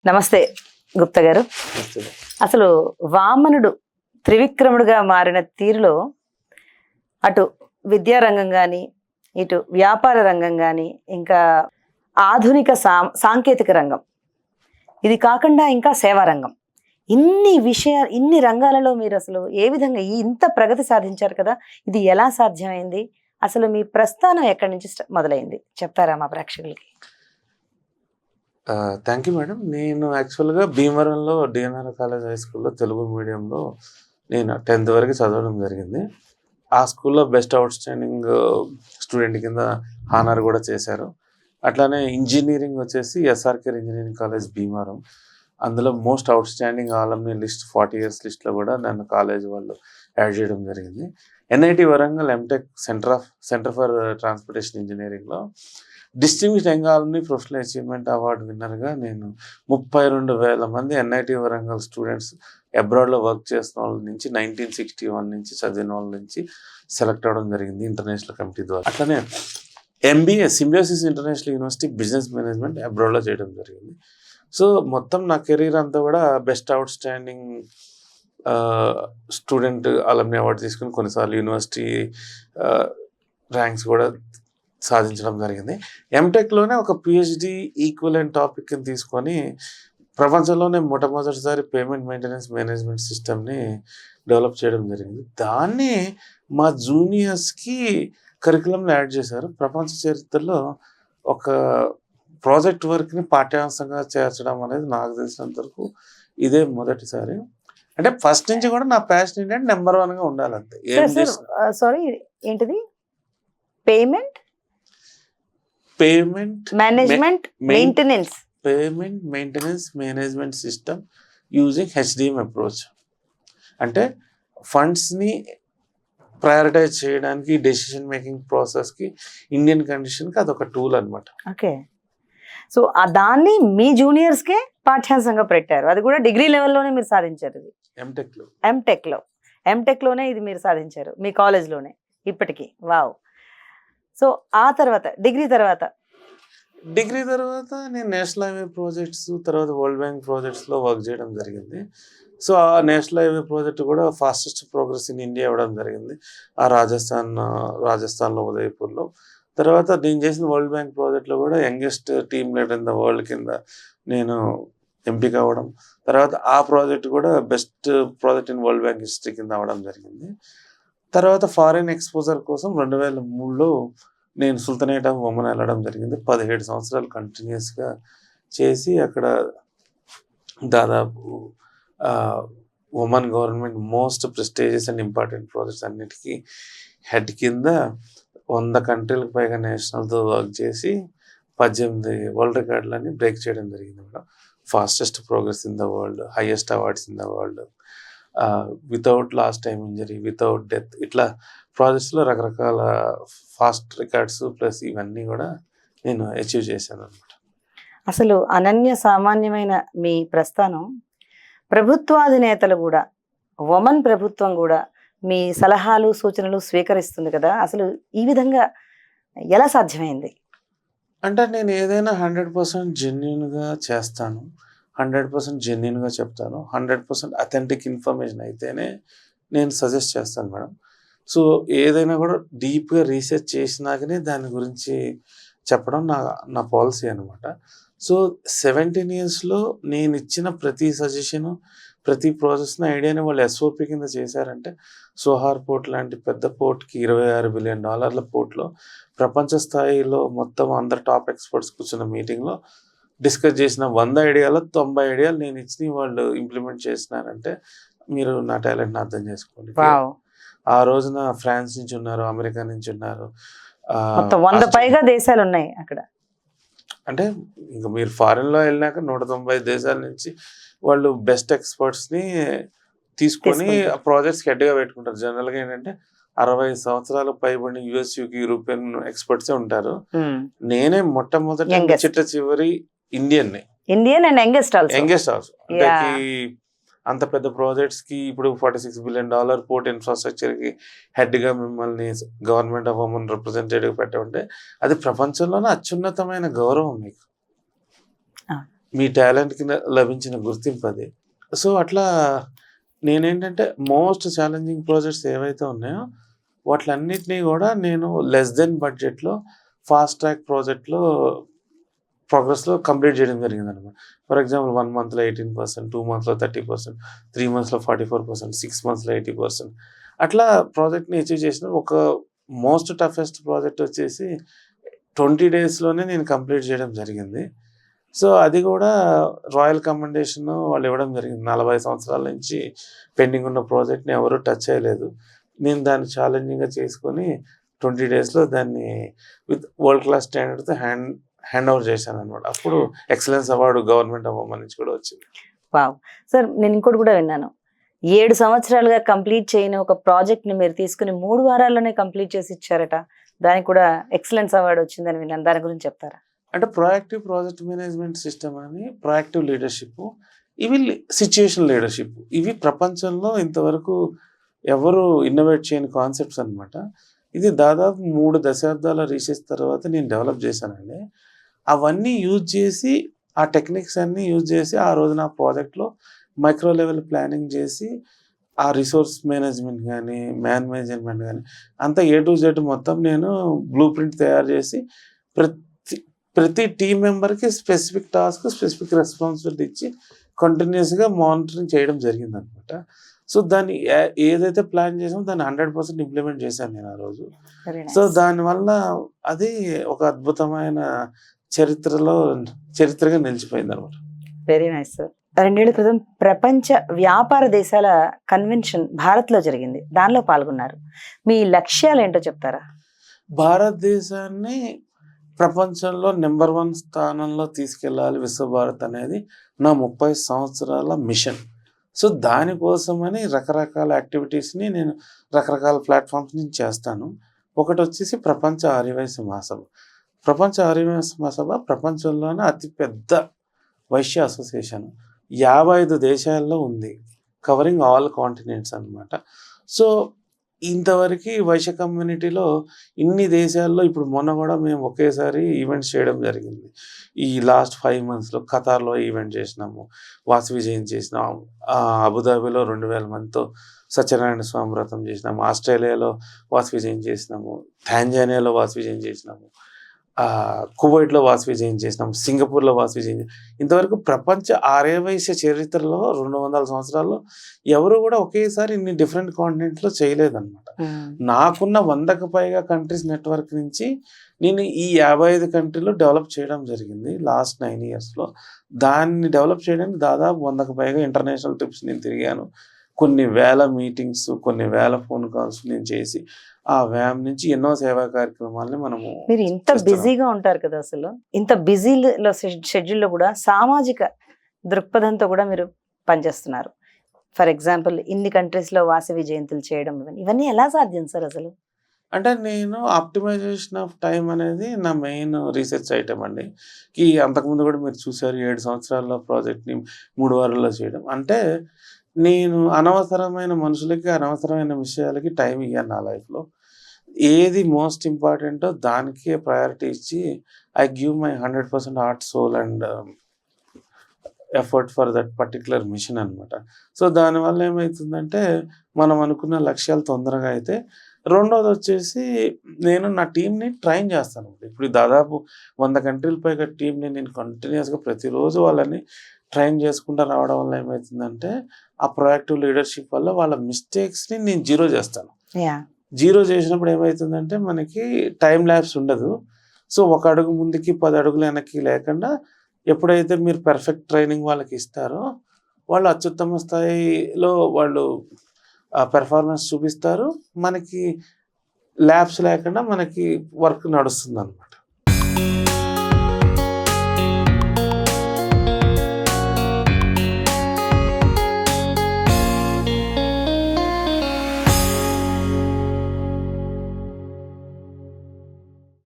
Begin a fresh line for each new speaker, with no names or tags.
నమస్తే గుప్తా గారు. అసలు వామనుడు త్రివిక్రముడుగా మారిన తీరులో అటు విద్యారంగం కానీ, ఇటు వ్యాపార రంగం కానీ, ఇంకా ఆధునిక సాంకేతిక రంగం, ఇది కాకుండా ఇంకా సేవా రంగం, ఇన్ని రంగాలలో మీరు అసలు ఏ విధంగా ఇంత ప్రగతి సాధించారు కదా, ఇది ఎలా సాధ్యమైంది? అసలు మీ ప్రస్థానం ఎక్కడి నుంచి మొదలైంది చెప్తారా మా ప్రేక్షకులకి?
Thank you madam. నేను యాక్చువల్గా భీమవరంలో డిఎన్ఆర్ కాలేజ్ హై స్కూల్లో తెలుగు మీడియంలో నేను 10th వరకు చదవడం జరిగింది. ఆ స్కూల్లో బెస్ట్ అవుట్ స్టాండింగ్ స్టూడెంట్ కింద హానర్ కూడా చేశారు. అట్లానే ఇంజనీరింగ్ వచ్చేసి ఎస్ఆర్కే ఇంజనీరింగ్ కాలేజ్ భీమవరం, అందులో most out standing ఆలమ్ని list 40 years లిస్ట్లో కూడా నన్ను కాలేజ్ వాళ్ళు యాడ్ చేయడం జరిగింది. NIT Warangal MTech centre for transportation ఇంజనీరింగ్లో distinguished young alumni professional achievement award విన్నర్గా నేను 32,000 మంది ఎన్ఐటి వరంగల్ స్టూడెంట్స్ అబ్రాడ్లో వర్క్ చేసిన వాళ్ళ నుంచి 1961 నుంచి చదివిన వాళ్ళ నుంచి సెలెక్ట్ అవ్వడం జరిగింది ఇంటర్నేషనల్ కమిటీ ద్వారా. అట్లనే MBA Symbiosis international university business management అబ్రాడ్లో చేయడం జరిగింది. సో మొత్తం నా కెరీర్ అంతా కూడా best outstanding student alumni award తీసుకుని కొన్నిసార్లు యూనివర్సిటీ ర్యాంక్స్ కూడా సాధించడం జరిగింది. ఎంటెక్లోనే ఒక పిహెచ్డి ఈక్వలెంట్ టాపిక్ని తీసుకొని ప్రపంచంలోనే మొట్టమొదటిసారి పేమెంట్ మెయింటెనెన్స్ మేనేజ్మెంట్ సిస్టమ్ని డెవలప్ చేయడం జరిగింది. దాన్ని మా జూనియర్స్కి కరికులంలో యాడ్ చేశారు. ప్రపంచ చరిత్రలో ఒక ప్రాజెక్ట్ వర్క్ని పాఠ్యాంశంగా చేర్చడం అనేది నాకు తెలిసినంత వరకు ఇదే మొదటిసారి. అంటే ఫస్ట్ నుంచి కూడా నా ప్యాషన్ ఏంటంటే నెంబర్ 1గా ఉండాలంతే.
సారీ ఏంటిది? Payment
maintenance management system using HDM approach. అంటే ఫండ్స్ని ప్రయారిటైజ్ చేయడానికి డెసిషన్ మేకింగ్ ప్రాసెస్కి ఇండియన్ కండిషన్కి అదొక టూల్ అనమాట.
ఓకే. సో దాన్ని మీ జూనియర్స్కే పాఠ్యాంశంగా పెట్టారు. అది కూడా డిగ్రీ లెవెల్లోనే మీరు సాధించారు. ఇది ఎంటెక్లోనే ఇది మీరు సాధించారు మీ కాలేజ్లోనే ఇప్పటికీ. వావ్. సో ఆ తర్వాత డిగ్రీ తర్వాత
నేను నేషనల్ హైవే ప్రాజెక్ట్స్, తర్వాత వరల్డ్ బ్యాంక్ ప్రాజెక్ట్స్లో వర్క్ చేయడం జరిగింది. సో ఆ నేషనల్ హైవే ప్రాజెక్ట్ కూడా ఫాస్టెస్ట్ ప్రోగ్రెస్ ఇన్ ఇండియా ఇవ్వడం జరిగింది ఆ రాజస్థాన్లో ఉదయపూర్లో. తర్వాత నేను చేసిన వరల్డ్ బ్యాంక్ ప్రాజెక్ట్లో కూడా youngest team leader in the world కింద నేను ఎంపిక అవ్వడం. తర్వాత ఆ ప్రాజెక్ట్ కూడా best project in world bank history కింద అవ్వడం జరిగింది. తర్వాత ఫారిన్ ఎక్స్పోజర్ కోసం 2003లో నేను సుల్తానేట్ ఆఫ్ ఒమన్ వెళ్ళడం జరిగింది. 17 సంవత్సరాలు కంటిన్యూస్గా చేసి అక్కడ దాదాపు Oman government most prestigious and important projects అన్నిటికీ హెడ్ కింద 100 కంట్రీలకు పైగా నేషనల్తో వర్క్ చేసి 18 వరల్డ్ రికార్డులని బ్రేక్ చేయడం జరిగింది madam. Fastest progress in the world, highest awards in the world, without last time injury, without death, ఇట్లా ప్రాజెక్ట్స్లో రకరకాల ఫాస్ట్ రికార్డ్స్ ప్లస్ ఇవన్నీ కూడా నేను అచీవ్ చేశాను అనమాట.
అసలు అనన్య సామాన్యమైన మీ ప్రస్థానం. ప్రభుత్వాధినేతలు కూడా, ఉమెన్ ప్రభుత్వం కూడా మీ సలహాలు సూచనలు స్వీకరిస్తుంది కదా, అసలు ఈ విధంగా ఎలా సాధ్యమైంది?
అంటే నేను ఏదైనా 100% జెన్యున్గా చేస్తాను, 100% జెన్యున్గా చెప్తాను, 100% అథెంటిక్ ఇన్ఫర్మేషన్ అయితేనే నేను సజెస్ట్ చేస్తాను మేడం. సో ఏదైనా కూడా డీప్గా రీసెర్చ్ చేసినాకనే దాని గురించి చెప్పడం నా పాలసీ అనమాట. సో 17 yearsలో నేను ఇచ్చిన ప్రతి సజెషను, ప్రతి ప్రాసెస్ని ఐడియాని వాళ్ళు ఎస్ఓపి కింద చేశారంటే, సోహార్ పోర్ట్ లాంటి పెద్ద పోర్ట్కి $26 billion పోర్ట్లో ప్రపంచ స్థాయిలో మొత్తం అందరు టాప్ ఎక్స్పర్ట్స్ కూర్చున్న మీటింగ్లో డిస్కస్ చేసిన 100 ఐడియాలో 90 ఐడియాలు నేను ఇచ్చి వాళ్ళు ఇంప్లిమెంట్ చేసినారంటే మీరు నా టాలెంట్ని అర్థం చేసుకోండి. ఆ రోజున ఫ్రాన్స్ నుంచి ఉన్నారు, అమెరికా నుంచి ఉన్నారు,
100 పైగా దేశాలు ఉన్నాయి అక్కడ.
అంటే ఇంకా మీరు ఫారెన్లో వెళ్ళినాక 190 దేశాల నుంచి వాళ్ళు బెస్ట్ ఎక్స్పర్ట్స్ని తీసుకొని ప్రాజెక్ట్స్కి హెడ్గా పెట్టుకుంటారు. జనరల్గా ఏంటంటే 60 సంవత్సరాలు పైబడిన యుఎస్, యూకే, యూరోపియన్ ఎక్స్పర్ట్సే ఉంటారు. నేనే మొట్టమొదటి చిట్ట చివరి ఇండియన్
అండ్ యంగెస్ట్
ఆల్సో. అంటే అంత పెద్ద ప్రాజెక్ట్స్కి ఇప్పుడు $46 billion పోర్ట్ ఇన్ఫ్రాస్ట్రక్చర్కి హెడ్గా మిమ్మల్ని గవర్నమెంట్ ఆఫ్ ఉమెన్ రిప్రజెంటేటివ్ పెట్టమంటే అది ప్రపంచంలోనే అత్యున్నతమైన గౌరవం మీకు. మీ టాలెంట్కి లభించిన గుర్తింపు అది. సో అట్లా నేనేంటంటే మోస్ట్ ఛాలెంజింగ్ ప్రాజెక్ట్స్ ఏవైతే ఉన్నాయో వాటిలన్నిటినీ కూడా నేను లెస్ దెన్ బడ్జెట్లో ఫాస్ట్ ట్రాక్ ప్రాజెక్ట్లో ప్రోగ్రెస్లో కంప్లీట్ చేయడం జరిగిందనమాట. ఫర్ ఎగ్జాంపుల్ 1 మంత్లో 18%, 2 మంత్స్లో 30%, 3 మంత్స్లో 44%, 6 మంత్స్లో 80%. అట్లా ప్రాజెక్ట్ని అచీవ్ చేసిన ఒక మోస్ట్ టఫెస్ట్ ప్రాజెక్ట్ వచ్చేసి 20 డేస్లోనే నేను కంప్లీట్ చేయడం జరిగింది. సో అది కూడా రాయల్ కమెండేషన్ వాళ్ళు ఇవ్వడం జరిగింది. 40 సంవత్సరాల నుంచి పెండింగ్ ఉన్న ప్రాజెక్ట్ని ఎవరు టచ్ చేయలేదు. నేను దాన్ని ఛాలెంజింగ్గా చేసుకొని 20 డేస్లో దాన్ని విత్ వరల్డ్ క్లాస్ స్టాండర్డ్తో హ్యాండ్ ఓవర్ చేశాను అనమాట. అప్పుడు excellence award government of women నుంచి కూడా వచ్చింది.
వావ్ సార్, నేను ఇంకోటి కూడా విన్నాను, 7 సంవత్సరాలుగా కంప్లీట్ చేయని ఒక ప్రాజెక్ట్ని మీరు తీసుకుని 3 వారాల్లోనే కంప్లీట్ చేసి ఇచ్చారట. దానికి కూడా ఎక్సలెన్స్ అవార్డు వచ్చిందని విన్నాను. దాని గురించి చెప్తారా?
అంటే ప్రొయాక్టివ్ ప్రాజెక్ట్ మేనేజ్మెంట్ సిస్టమ్ అని, ప్రొయాక్టివ్ లీడర్షిప్, ఇవి సిచ్యుయేషన్ లీడర్షిప్, ఇవి ప్రపంచంలో ఇంతవరకు ఎవరు ఇన్నోవేట్ చేయని కాన్సెప్ట్స్ అనమాట. ఇది దాదాపు 3 దశాబ్దాల రీసెర్చ్ తర్వాత నేను డెవలప్ చేశానండి. అవన్నీ యూజ్ చేసి, ఆ టెక్నిక్స్ అన్నీ యూజ్ చేసి ఆ రోజు నా ప్రాజెక్ట్లో మైక్రో లెవెల్ ప్లానింగ్ చేసి, ఆ రిసోర్స్ మేనేజ్మెంట్ కానీ, మ్యాన్ మేనేజ్మెంట్ కానీ అంతా A to Z మొత్తం నేను బ్లూ ప్రింట్ తయారు చేసి ప్రతి టీం మెంబర్కి స్పెసిఫిక్ టాస్క్, స్పెసిఫిక్ రెస్పాన్సిబిలిటీ ఇచ్చి కంటిన్యూస్గా మానిటరింగ్ చేయడం జరిగిందనమాట. సో దాన్ని ఏదైతే ప్లాన్ చేసామో దాన్ని 100% ఇంప్లిమెంట్ చేశాను నేను ఆ రోజు. సో దానివల్ల అది ఒక అద్భుతమైన చరిత్రగా నిలిచిపోయింది అనమాట.
Very nice sir. 2 ఏళ్ల క్రితం ప్రపంచ వ్యాపార దేశాల కన్వెన్షన్ భారత్లో జరిగింది. దానిలో పాల్గొన్నారు. మీ లక్ష్యాలు ఏంటో చెప్తారా?
భారతదేశాన్ని ప్రపంచంలో నెంబర్ 1 స్థానంలో తీసుకెళ్ళాలి విశ్వభారత్ అనేది నా 30 సంవత్సరాల మిషన్. సో దానికోసమని రకరకాల యాక్టివిటీస్ని నేను రకరకాల ప్లాట్ఫామ్స్ నుంచి చేస్తాను. ఒకటి వచ్చేసి ప్రపంచ ఆర్యవైశ్య మహాసభ. ప్రపంచ ఆర్యవైశ్య మహాసభ ప్రపంచంలోనే అతిపెద్ద వైశ్య అసోసియేషన్. 55 దేశాల్లో ఉంది, కవరింగ్ ఆల్ కాంటినెంట్స్ అనమాట. సో ఇంతవరకు వైశ్య కమ్యూనిటీలో ఇన్ని దేశాల్లో ఇప్పుడు మొన్న కూడా మేము ఒకేసారి ఈవెంట్స్ చేయడం జరిగింది. ఈ లాస్ట్ 5 monthsలో ఖతార్లో ఈవెంట్ చేసినాము, వాసవి జయంతి చేసినాము, అబుదాబిలో 2000 మందితో సత్యనారాయణ స్వామి వ్రతం చేసినాము, ఆస్ట్రేలియాలో వాసవి జయంతి చేసినాము, టాంజానియాలో వాసవి జయంతి చేసినాము, కువైట్లో వాసవి జయంతి చేసినాము, సింగపూర్లో వాసవి జయంతి. ఇంతవరకు ప్రపంచ ఆర్యవైశ్య చరిత్రలో 200 సంవత్సరాల్లో ఎవరు కూడా ఒకేసారి ఇన్ని డిఫరెంట్ కాంటినెంట్లో చేయలేదన్నమాట. నాకున్న 100కు పైగా కంట్రీస్ నెట్వర్క్ నుంచి నేను ఈ 55 కంట్రీలో డెవలప్ చేయడం జరిగింది లాస్ట్ 9 yearsలో. దాన్ని డెవలప్ చేయడానికి దాదాపు 100కు పైగా ఇంటర్నేషనల్ ట్రిప్స్ నేను తిరిగాను. కొన్ని వేల మీటింగ్స్, కొన్ని వేల ఫోన్ కాల్స్ నేను చేసి ఆ వ్యామ్ నుంచి ఎన్నో సేవా కార్యక్రమాలని మనము.
మీరు ఇంత బిజీగా ఉంటారు కదా, అసలు ఇంత బిజీలో షెడ్యూల్లో కూడా సామాజిక దృక్పథంతో కూడా మీరు పనిచేస్తున్నారు. ఫర్ ఎగ్జాంపుల్ ఇన్ని కంట్రీస్లో వాసవి జయంతులు చేయడం, ఇవన్నీ ఎలా సాధ్యం సార్ అసలు?
అంటే నేను ఆప్టిమైజేషన్ ఆఫ్ టైం అనేది నా మెయిన్ రీసెర్చ్ ఐటమ్ అండి. అంతకుముందు కూడా మీరు చూసారు 7 సంవత్సరాల్లో ప్రాజెక్ట్ని 3 వారాల్లో చేయడం. అంటే నేను అనవసరమైన మనుషులకి, అనవసరమైన విషయాలకి టైం ఇయ్యాను నా లైఫ్లో. ఏది మోస్ట్ ఇంపార్టెంటో దానికే ప్రయారిటీ ఇచ్చి I give my 100% heart, soul and effort for that particular mission అనమాట. సో దానివల్ల ఏమవుతుందంటే మనం అనుకున్న లక్ష్యాలు తొందరగా అయితే. రెండోది వచ్చేసి నేను నా టీంని ట్రైన్ చేస్తాను. ఇప్పుడు దాదాపు 100 కంట్రీల పైగా టీంని నేను కంటిన్యూస్గా ప్రతిరోజు వాళ్ళని ట్రైన్ చేసుకుంటూ రావడం వల్ల ఏమవుతుందంటే ఆ ప్రొయాక్టివ్ లీడర్షిప్ వల్ల వాళ్ళ మిస్టేక్స్ని నేను జీరో చేస్తాను. జీరో చేసినప్పుడు ఏమవుతుందంటే మనకి టైం ల్యాబ్స్ ఉండదు. సో 1 అడుగు ముందుకి 10 అడుగులు వెనక్కి లేకుండా ఎప్పుడైతే మీరు పర్ఫెక్ట్ ట్రైనింగ్ వాళ్ళకి ఇస్తారో వాళ్ళు అత్యుత్తమ స్థాయిలో వాళ్ళు పెర్ఫార్మెన్స్ చూపిస్తారు. మనకి ల్యాబ్స్ లేకుండా మనకి వర్క్ నడుస్తుంది అన్నమాట.